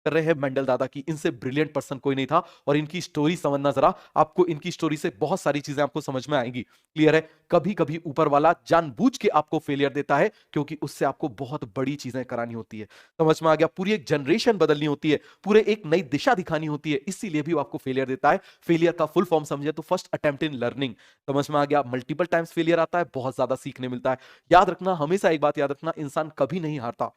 कर रहे हैं मेंडल दादा की। इनसे ब्रिलियंट पर्सन कोई नहीं था और इनकी स्टोरी समझना जरा, आपको इनकी स्टोरी से बहुत सारी चीजें आपको समझ में आएंगी। क्लियर है? कभी कभी ऊपर वाला जानबूझ के आपको फेलियर देता है क्योंकि उससे आपको बहुत बड़ी चीजें करानी होती है। समझ में आ गया? पूरी एक जनरेशन बदलनी होती है, पूरे एक नई दिशा दिखानी होती है, इसीलिए भी वो आपको फेलियर देता है। फेलियर का फुल फॉर्म समझे तो फर्स्ट अटेम्प्ट इन लर्निंग। समझ में आ गया? मल्टीपल टाइम्स फेलियर आता है, बहुत ज्यादा सीखने मिलता है। याद रखना, हमेशा एक बात याद रखना, इंसान कभी नहीं हारता,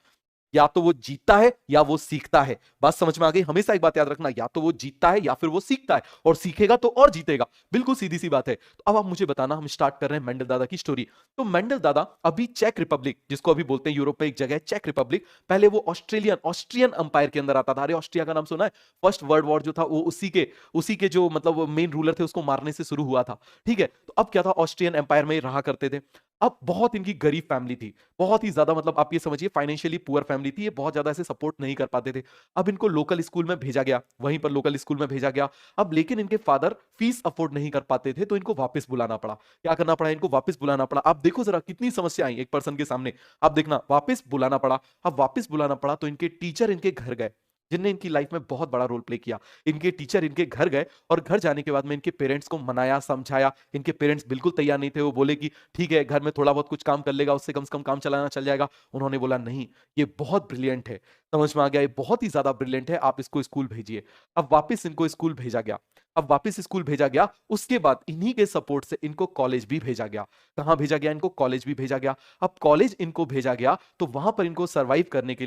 या तो वो जीतता है या वो सीखता है। बात समझ में आ गई? हमेशा एक बात याद रखना, या तो वो जीतता है या फिर वो सीखता है, और सीखेगा तो और जीतेगा। बिल्कुल सीधी सी बात है। तो अब आप मुझे बताना, हम स्टार्ट कर रहे हैं मेंडल दादा की स्टोरी। तो मेंडल दादा अभी चेक रिपब्लिक, जिसको अभी बोलते हैं यूरोप में एक जगह है चेक रिपब्लिक, पहले वो ऑस्ट्रियन अंपायर के अंदर आता था। अरे ऑस्ट्रिया का नाम सुना है? फर्स्ट वर्ल्ड वॉर जो था वो उसी के जो मतलब मेन रूलर थे उसको मारने से शुरू हुआ था। ठीक है? तो अब क्या था, ऑस्ट्रियन एम्पायर में रहा करते थे। अब बहुत इनकी गरीब फैमिली थी, बहुत ही ज्यादा, मतलब आप ये समझिए फाइनेंशियली पुअर फैमिली थी, ये बहुत ज्यादा ऐसे सपोर्ट नहीं कर पाते थे। अब इनको लोकल स्कूल में भेजा गया, वहीं पर लोकल स्कूल में भेजा गया। अब लेकिन इनके फादर फीस अफोर्ड नहीं कर पाते थे, तो इनको वापस बुलाना पड़ा। क्या करना पड़ा? इनको वापस बुलाना पड़ा। आप देखो जरा कितनी समस्या आई एक पर्सन के सामने। आप देखना, वापस बुलाना पड़ा। अब वापस बुलाना पड़ा तो इनके टीचर इनके घर गए, जिनने इनकी लाइफ में बहुत बड़ा रोल प्ले किया। इनके टीचर इनके घर गए, और घर जाने के बाद में इनके पेरेंट्स को मनाया, समझाया। इनके पेरेंट्स बिल्कुल तैयार नहीं थे। वो बोले कि ठीक है, घर में थोड़ा बहुत कुछ काम कर लेगा, उससे कम से कम काम चलाना चल जाएगा। उन्होंने बोला नहीं, ये बहुत ब्रिलियंट है। समझ में आ गया? ये बहुत ही ज्यादा ब्रिलियंट है, आप इसको स्कूल भेजिए। अब वापस इनको स्कूल भेजा गया। अब वापस स्कूल भेजा गया, उसके बाद इन्हीं के सपोर्ट से इनको कॉलेज भी भेजा गया। कहां भेजा गया? इनको कॉलेज भी भेजा गया। अब कॉलेज इनको भेजा गया तो वहां पर इनको सरवाइव करने के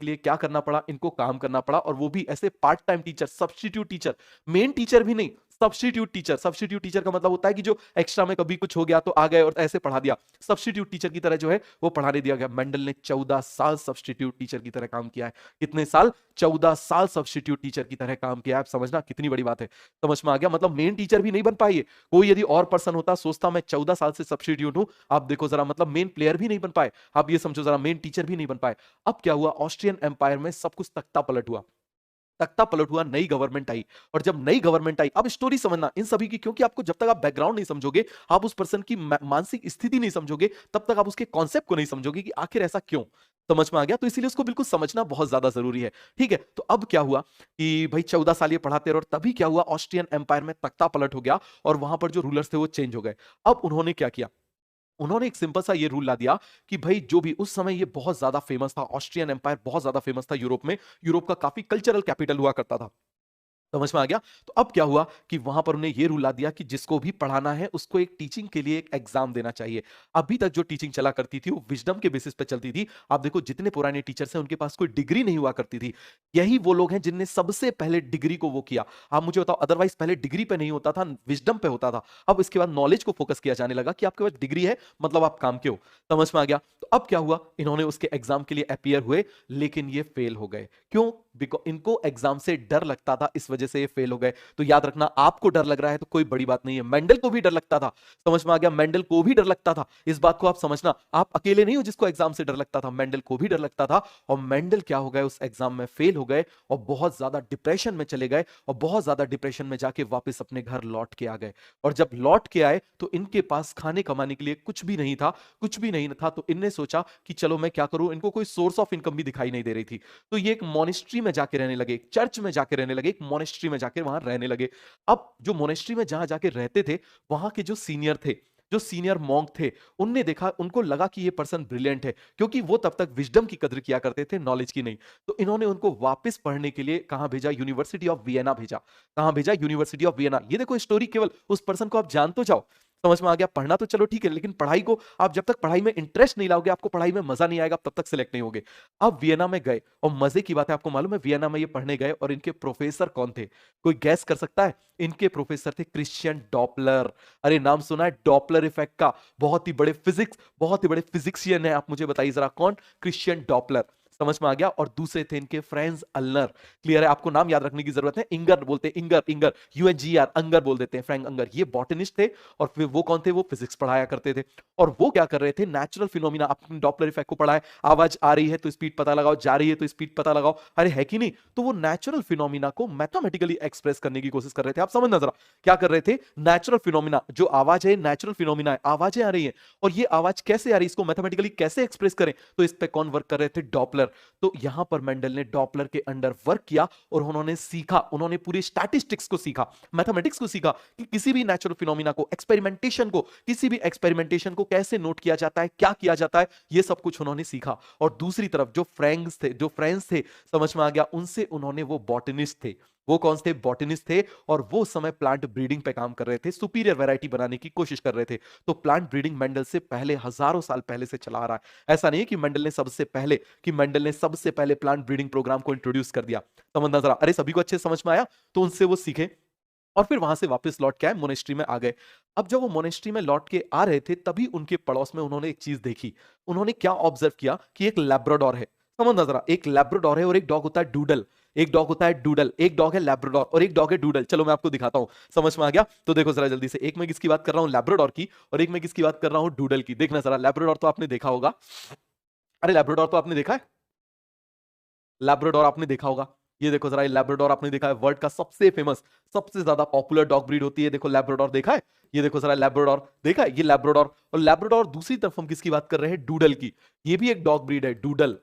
लिए क्या करना पड़ा? इनको काम करना पड़ा, और वो भी ऐसे part time teacher, substitute teacher, main teacher भी नहीं, सब्स्टिट्यूट टीचर। सब्स्टिट्यूट टीचर का मतलब होता है कि जो एक्स्ट्रा में कभी कुछ हो गया तो आ गए और ऐसे पढ़ा दिया। सब्स्टिट्यूट टीचर की तरह जो है वो पढ़ाने दिया गया। मेंडल ने 14 साल सब्स्टिट्यूट टीचर की तरह काम किया है। कितने साल? 14 साल सब्स्टिट्यूट टीचर की तरह काम किया है। आप समझना कितनी बड़ी बात है। समझ में आ गया? मतलब मेन टीचर भी नहीं बन पाए। कोई यदि और पर्सन होता, सोचता मैं 14 साल से सब्स्टिट्यूट हूं, आप देखो जरा, मतलब मेन प्लेयर भी नहीं बन पाए। आप ये समझो जरा, मेन टीचर भी नहीं बन पाए। अब क्या हुआ? ऑस्ट्रियन एम्पायर में सब कुछ तख्ता पलट हुआ। तख्ता पलट हुआ, नई गवर्नमेंट आई। और जब नई गवर्नमेंट आई, अब स्टोरी समझना इन सभी की, क्योंकि आपको जब तक आप बैकग्राउंड नहीं समझोगे, आप उस पर्सन की मानसिक स्थिति नहीं समझोगे, तब तक आप उसके कॉन्सेप्ट को नहीं समझोगे कि आखिर ऐसा क्यों। समझ में आ गया? तो इसीलिए उसको बिल्कुल समझना बहुत ज्यादा जरूरी है। ठीक है? तो अब क्या हुआ कि भाई 14 साल ये पढ़ाते रहे, और तभी क्या हुआ, ऑस्ट्रियन एम्पायर में तख्ता पलट हो गया, और वहां पर जो रूलर्स थे वो चेंज हो गए। अब उन्होंने क्या किया? उन्होंने एक सिंपल सा ये रूल ला दिया कि भाई जो भी उस समय ये बहुत ज्यादा फेमस था, ऑस्ट्रियन एम्पायर बहुत ज्यादा फेमस था यूरोप में, यूरोप का काफी कल्चरल कैपिटल हुआ करता था। समझ में आ गया? तो अब क्या हुआ कि वहां पर उन्हें यह रूल ला दिया कि जिसको भी पढ़ाना है उसको एक टीचिंग के लिए एक एग्जाम देना चाहिए। अभी तक जो टीचिंग चला करती थी वो विजडम के बेसिस पे चलती थी। आप देखो जितने पुराने टीचर्स हैं उनके पास कोई डिग्री नहीं हुआ करती थी। यही वो लोग हैं जिनने सबसे पहले डिग्री को वो किया। आप मुझे बताओ, अदरवाइज पहले डिग्री पे नहीं होता था, विजडम पे होता था। अब इसके बाद नॉलेज को फोकस किया जाने लगा कि आपके पास डिग्री है मतलब आप काम के हो। समझ में आ गया? तो अब क्या हुआ, इन्होंने उसके एग्जाम के लिए अपियर हुए, लेकिन ये फेल हो गए। क्यों? बिकॉज इनको एग्जाम से डर लगता था, इस वजह से ये फेल हो गए। तो याद रखना, आपको डर लग रहा है तो कोई बड़ी बात नहीं है, मेंडल को भी डर लगता था। समझ में आ गया? मेंडल को भी डर लगता था। इस बात को आप समझना, आप अकेले नहीं हो जिसको एग्जाम से डर लगता था, मेंडल को भी डर लगता था। और मेंडल क्या हो गए, उस एग्जाम में फेल हो गए, और बहुत ज्यादा डिप्रेशन में चले गए, और बहुत ज्यादा डिप्रेशन में जाके वापस अपने घर लौट के आ गए। और जब लौट के आए तो इनके पास खाने कमाने के लिए कुछ भी नहीं था, कुछ भी नहीं था। तो इनने सोचा कि चलो मैं क्या करूं, इनको कोई सोर्स ऑफ इनकम भी दिखाई नहीं दे रही थी। तो ये एक मोनेस्ट्री में जाके रहने लगे, एक चर्च में जाके रहने लगे, एक मोनेस्ट्री में जाके वहां रहने लगे। अब जो मोनेस्ट्री में जहां जाके रहते थे, वहां के जो सीनियर थे, जो सीनियर मॉन्क थे, उनने देखा, उनको लगा कि ये पर्सन ब्रिलियंट है, क्योंकि वो तब तक विजडम की कदर किया करते थे, नॉलेज की नहीं। तो इन्होंने उनको वापस पढ़ने के लिए कहां भेजा? यूनिवर्सिटी ऑफ वियना भेजा। कहां भेजा? University of Vienna. ये देखो स्टोरी, केवल उस पर्सन को आप जान तो जाओ। समझ में आ गया? पढ़ना तो चलो ठीक है, लेकिन पढ़ाई को आप जब तक पढ़ाई में इंटरेस्ट नहीं लाओगे, आपको पढ़ाई में मजा नहीं आएगा, तब तक सिलेक्ट नहीं होगे। अब वियना में गए, और मजे की बात है, आपको मालूम है वियना में ये पढ़ने गए, और इनके प्रोफेसर कौन थे? कोई गैस कर सकता है? इनके प्रोफेसर थे क्रिश्चियन डॉपलर। अरे नाम सुना है डॉपलर इफेक्ट का? बहुत ही बड़े फिजिक्सियन है। आप मुझे बताइए जरा, कौन? Christian Doppler. समझ में आ गया? और दूसरे थे इनके फ्रेंड्स अल्नर। क्लियर है? आपको नाम याद रखने की जरूरत है। इंगर बोलते हैं, इंगर, इंगर, UNGR, अंगर बोल देते हैं, फ्रैंक अंगर। ये बॉटनिस्ट थे, और फिर वो कौन थे? वो फिजिक्स पढ़ाया करते थे। और वो क्या कर रहे थे? नेचुरल फिनोमिना, आपने डॉपलर इफेक्ट को पढ़ा है, आवाज आ रही है तो स्पीड पता लगाओ, जा रही है तो स्पीड पता लगाओ, अरे है कि नहीं? तो वो नेचुरल फिनोमिना को मैथमेटिकली एक्सप्रेस करने की कोशिश कर रहे थे। आप समझ नजर, क्या कर रहे थे? नेचुरल फिनोमिना, जो आवाज है नेचुरल फिनोमिना है, आवाजें आ रही है, और ये आवाज कैसे आ रही है, इसको मैथमेटिकली कैसे एक्सप्रेस करें, तो इस पे कौन वर्क कर रहे थे? डॉपलर। तो यहां पर मेंडल ने डॉपलर के अंडर वर्क किया और उन्होंने सीखा, उन्होंने पूरी स्टैटिस्टिक्स को सीखा, मैथमेटिक्स को सीखा कि किसी भी नेचुरल फिनोमिना को, एक्सपेरिमेंटेशन को, किसी भी एक्सपेरिमेंटेशन को कैसे नोट किया जाता है, क्या किया जाता है, ये सब कुछ उन्होंने सीखा। और दूसरी तरफ जो फ्रेंड्स थे, समझ में आ गया, उनसे उन्होंने, वो बॉटनिस्ट थे, वो कौन थे, बॉटनिस्ट थे, और वो समय प्लांट ब्रीडिंग पे काम कर रहे थे, सुपीरियर वैरायटी बनाने की कोशिश कर रहे थे। तो प्लांट ब्रीडिंग मेंडल से पहले, हजारों साल पहले से चला आ रहा है। ऐसा नहीं है कि मेंडल ने सबसे पहले प्लांट ब्रीडिंग प्रोग्राम को इंट्रोड्यूस कर दिया। समझना जरा, अरे सभी को अच्छे समझ में आया, तो उनसे वो सीखे और फिर वहां से वापस लौट के आए, मोनेस्ट्री में आ गए। अब जब वो मोनेस्ट्री में लौट के आ रहे थे, तभी उनके पड़ोस में उन्होंने एक चीज देखी। उन्होंने क्या ऑब्जर्व किया कि एक लैब्राडोर है। समझना जरा, एक लैब्राडोर है और एक डॉग होता है डूडल। एक डॉग होता है डूडल, एक डॉग है लैब्राडोर और एक डॉग है डूडल। चलो मैं आपको दिखाता हूं, समझ में आ गया? तो देखो जरा जल्दी से, एक मैं किसकी बात कर रहा हूं, लैब्राडोर की, और एक मैं किसकी बात कर रहा हूं, डूडल की। देखना जरा, लैब्राडोर तो आपने देखा होगा, अरे लैब्राडोर तो आपने देखा है, लैब्राडोर आपने देखा होगा। ये देखो जरा, ये लैब्राडोर आपने देखा है, वर्ल्ड का सबसे फेमस, सबसे ज्यादा पॉपुलर डॉग ब्रीड होती है। देखो लैब्राडोर देखा है, ये देखो जरा लैब्राडोर देखा है, ये लैब्राडोर। और लैब्राडोर, दूसरी तरफ हम किसकी बात कर रहे हैं, डूडल की। ये भी एक डॉग ब्रीड है, डूडल।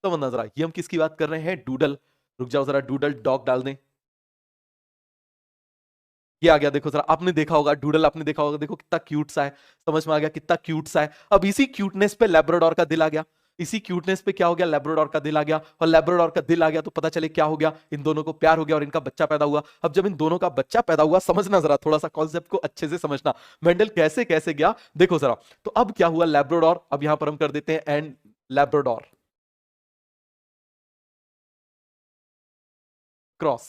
समझना जरा, ये हम किसकी बात कर रहे हैं, डूडल। रुक जाओ जरा, डूडल डॉग डाल दें, ये आ गया। देखो जरा, आपने देखा होगा डूडल, आपने देखा होगा, देखो कितना क्यूट सा है। समझ में आ गया, कितना क्यूट सा है। अब इसी क्यूटनेस पे लैब्राडोर का दिल आ गया, इसी क्यूटनेस पे क्या हो गया, लैब्राडोर का दिल आ गया। और लैब्राडोर का दिल आ गया तो पता चले क्या हो गया, इन दोनों को प्यार हो गया और इनका बच्चा पैदा हुआ। अब जब इन दोनों का बच्चा पैदा हुआ, समझना जरा, थोड़ा सा कॉन्सेप्ट को अच्छे से समझना, मेंडल कैसे कैसे गया, देखो जरा। तो अब क्या हुआ, लैब्राडोर, अब यहां पर हम कर देते हैं एंड लैब्राडोर क्रॉस।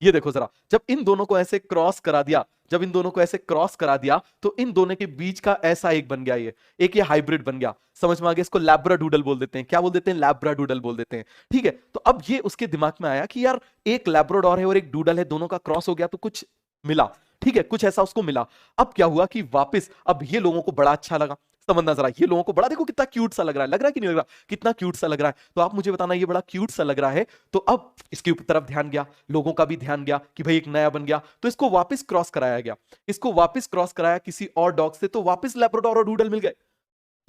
ये देखो जरा, जब इन दोनों को ऐसे क्रॉस करा दिया, जब इन दोनों को ऐसे क्रॉस करा दिया, तो इन दोनों के बीच का ऐसा एक बन गया, ये एक ये हाइब्रिड बन गया। समझ में आ गया? इसको लैब्राडूडल बोल देते हैं। क्या बोल देते हैं, लैब्राडूडल बोल देते हैं। ठीक है, तो अब ये उसके दिमाग में आया कि यार, एक लैब्राडोर है और एक डूडल है, दोनों का क्रॉस हो गया तो कुछ मिला। ठीक है, कुछ ऐसा उसको मिला। अब क्या हुआ कि वापस, अब ये लोगों को बड़ा अच्छा लगा। समझना जरा, ये लोगों को बड़ा, देखो कितना क्यूट सा लग रहा है कि नहीं लग रहा, कितना क्यूट सा लग रहा है। तो आप मुझे बताना, ये बड़ा क्यूट सा लग रहा है, तो अब इसकी तरफ ध्यान गया, लोगों का भी ध्यान गया कि भाई एक नया बन गया, तो इसको वापस क्रॉस कराया गया। इसको वापस क्रॉस कराया किसी और डॉग से, तो वापस लैब्राडोर और डूडल मिल गए।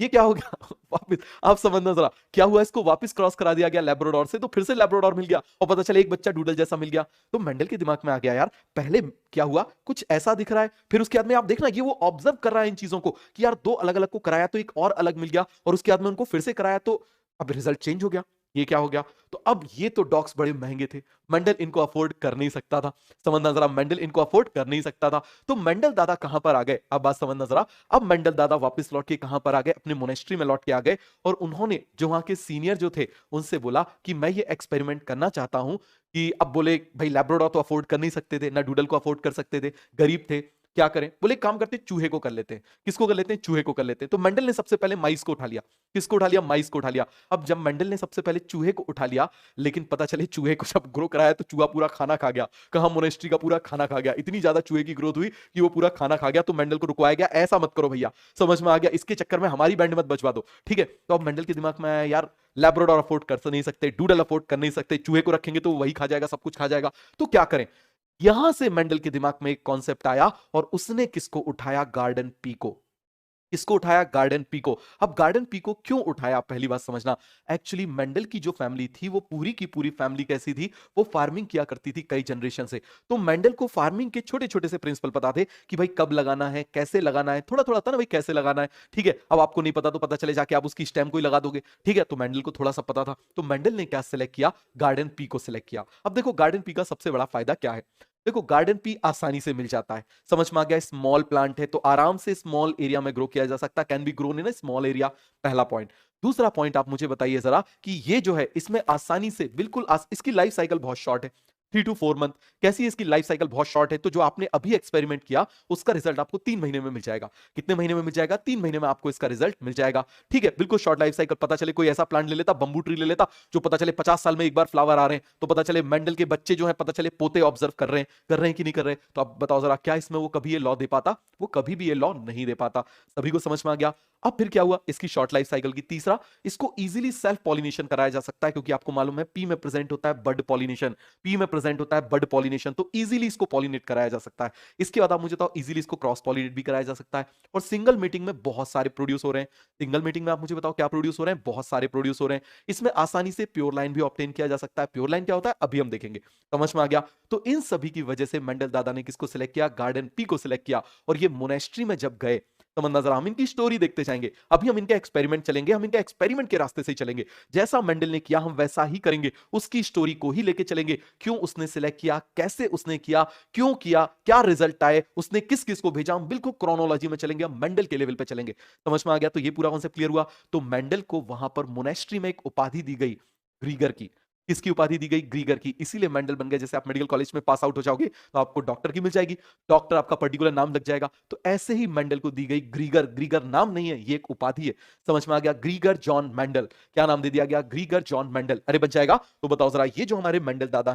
ये क्या हो गया वापस, आप समझना जरा, क्या हुआ, इसको वापस क्रॉस करा दिया गया लैब्राडोर से, तो फिर से लैब्राडोर मिल गया और पता चला एक बच्चा डूडल जैसा मिल गया। तो मेंडल के दिमाग में आ गया, यार पहले क्या हुआ, कुछ ऐसा दिख रहा है, फिर उसके बाद में आप देखना, ये वो ऑब्जर्व कर रहा है इन चीजों को कि यार दो अलग अलग को कराया तो एक और अलग मिल गया, और उसके बाद में उनको फिर से कराया तो अब रिजल्ट चेंज हो गया। ये क्या हो गया, तो अब ये तो डॉग्स बड़े महंगे थे, मेंडल इनको अफोर्ड कर नहीं सकता था। समझना जरा, मेंडल इनको अफोर्ड कर नहीं सकता था। तो मेंडल दादा कहां पर आ गए, अब बात समझना जरा। अब मेंडल दादा वापस लौट के कहां पर आ गए, अपने मोनेस्ट्री में लौट के आ गए, और उन्होंने जो वहां के सीनियर जो थे उनसे बोला कि मैं ये एक्सपेरिमेंट करना चाहता हूं कि, अब बोले भाई लैब्राडोर तो अफोर्ड कर नहीं सकते थे, ना डूडल को अफोर्ड कर सकते थे, गरीब थे, क्या करें, बोले एक काम करते हैं, चूहे को कर लेते हैं। किसको कर लेते हैं, चूहे को कर लेते हैं। तो मेंडल ने सबसे पहले माइस को उठा लिया। किसको उठा लिया, माइस को उठा लिया। अब जब मेंडल ने सबसे पहले चूहे को उठा लिया, लेकिन पता चले चूहे को जब ग्रो कराया तो चूहा पूरा खाना खा गया। कहा, मोनेस्ट्री का पूरा खाना खा गया। इतनी ज्यादा चूहे की ग्रोथ हुई कि वो पूरा खाना खा गया। तो मेंडल को रुकवाया गया, ऐसा मत करो भैया, समझ में आ गया, इसके चक्कर में हमारी बैंड मत बचवा दो। ठीक है, तो अब मेंडल के दिमाग में आया, यार लैब्राडोर अफोर्ड कर नहीं सकते, डूडल अफोर्ड कर नहीं सकते, चूहे को रखेंगे तो वही खा जाएगा, सब कुछ खा जाएगा, तो क्या करें। यहां से मेंडल के दिमाग में एक कॉन्सेप्ट आया, और उसने किसको उठाया, गार्डन पी को। किसको उठाया, गार्डन पी को। अब गार्डन पी को क्यों उठाया, पहली बात समझना, एक्चुअली मेंडल की जो फैमिली थी, वो पूरी की पूरी फैमिली कैसी थी, वो फार्मिंग किया करती थी कई जनरेशन से। तो मेंडल को फार्मिंग के छोटे छोटे से प्रिंसिपल पता थे कि भाई कब लगाना है, कैसे लगाना है, थोड़ा थोड़ा था ना भाई, कैसे लगाना है। ठीक है, अब आपको नहीं पता तो पता चले जाके आप उसकी स्टेम को ही लगा दोगे। ठीक है, तो मेंडल को थोड़ा सा पता था, तो मेंडल ने क्या सिलेक्ट किया, गार्डन पी को सिलेक्ट किया। अब देखो गार्डन पी का सबसे बड़ा फायदा क्या है, देखो गार्डन पी आसानी से मिल जाता है। समझ में आ गया, स्मॉल प्लांट है तो आराम से स्मॉल एरिया में ग्रो किया जा सकता है, can be grown in small area, पहला पॉइंट। दूसरा पॉइंट आप मुझे बताइए जरा कि ये जो है, इसमें आसानी से बिल्कुल इसकी लाइफ साइकिल बहुत शॉर्ट है, 3 to 4 मंथ। कैसी है इसकी लाइफ साइकिल, बहुत शॉर्ट है। तो जो आपने अभी एक्सपेरिमेंट किया, उसका रिजल्ट आपको 3 महीने में मिल जाएगा। कितने महीने में मिल जाएगा, 3 महीने में आपको इसका रिजल्ट मिल जाएगा। ठीक है, बिल्कुल शॉर्ट लाइफ साइकिल। पता चले कोई ऐसा प्लांट ले लेता, बंबू ट्री ले लेता, जो पता चले 50 साल में एक बार फ्लावर आ रहे हैं, तो पता चले मेंडल के बच्चे जो है, पता चले पोते ऑब्जर्व कर रहे हैं कि नहीं कर रहे। तो अब बताओ जरा, क्या इसमें वो कभी ये लॉ दे पाता, वो कभी भी ये लॉ नहीं दे पाता। सभी को समझ में आ गया। अब फिर क्या हुआ इसकी शॉर्ट लाइफ साइकिल की। तीसरा, इसको इजीली सेल्फ पॉलिनेशन कराया जा सकता है, क्योंकि आपको मालूम है पी में प्रेजेंट होता है बड पॉलिनेशन, पी में प्रेजेंट होता है बड पॉलिनेशन, तो इजीली इसको पॉलिनेट कराया जा सकता है। इसके बाद आप मुझे बताओ इजीली इसको क्रॉस पॉलिनेट भी कराया जा सकता है। और सिंगल मीटिंग में बहुत सारे प्रोड्यूस हो रहे हैं। सिंगल मीटिंग में आप मुझे बताओ क्या प्रोड्यूस हो रहे हैं, बहुत सारे प्रोड्यूस हो रहे हैं। इसमें आसानी से प्योर लाइन भी ऑब्टेन किया जा सकता है। प्योर लाइन क्या होता है अभी हम देखेंगे, समझ में आ गया। तो इन सभी की वजह से मेंडल दादा ने किसको सिलेक्ट किया, गार्डन पी को सिलेक्ट किया। और ये मोनेस्ट्री में जब गए, समझना जरा, हम इनकी स्टोरी देखते जाएंगे। अभी हम इनका एक्सपेरिमेंट चलेंगे, हम इनका एक्सपेरिमेंट के रास्ते से ही चलेंगे। जैसा मेंडल ने किया हम वैसा ही करेंगे, उसकी स्टोरी को ही लेके चलेंगे। क्यों उसने सिलेक्ट किया, कैसे उसने किया, क्यों किया, क्या रिजल्ट आए, उसने किस किस को भेजा, हम बिल्कुल क्रोनोलॉजी में चलेंगे, हम मेंडल के लेवल पे चलेंगे। समझ में आ गया। तो ये पूरा कॉन्सेप्ट क्लियर हुआ। तो मेंडल को वहां पर मोनेस्ट्री में एक उपाधि दी गई, ग्रीगर की। किसकी उपाधि दी गई, ग्रीगर की। इसीलिए मेंडल बन गए। जैसे आप मेडिकल कॉलेज में पास आउट हो जाओगे तो आपको डॉक्टर की मिल जाएगी, डॉक्टर आपका पर्टिकुलर नाम लग जाएगा। तो ऐसे ही मेंडल को दी गई ग्रीगर। ग्रीगर नाम नहीं है, ये एक उपाधि है। समझ में आ गया। ग्रीगर जॉन मेंडल, क्या नाम दे दिया गया, ग्रीगर जॉन मेंडल। अरे बन जाएगा। तो बताओ जरा, ये जो हमारे मेंडल दादा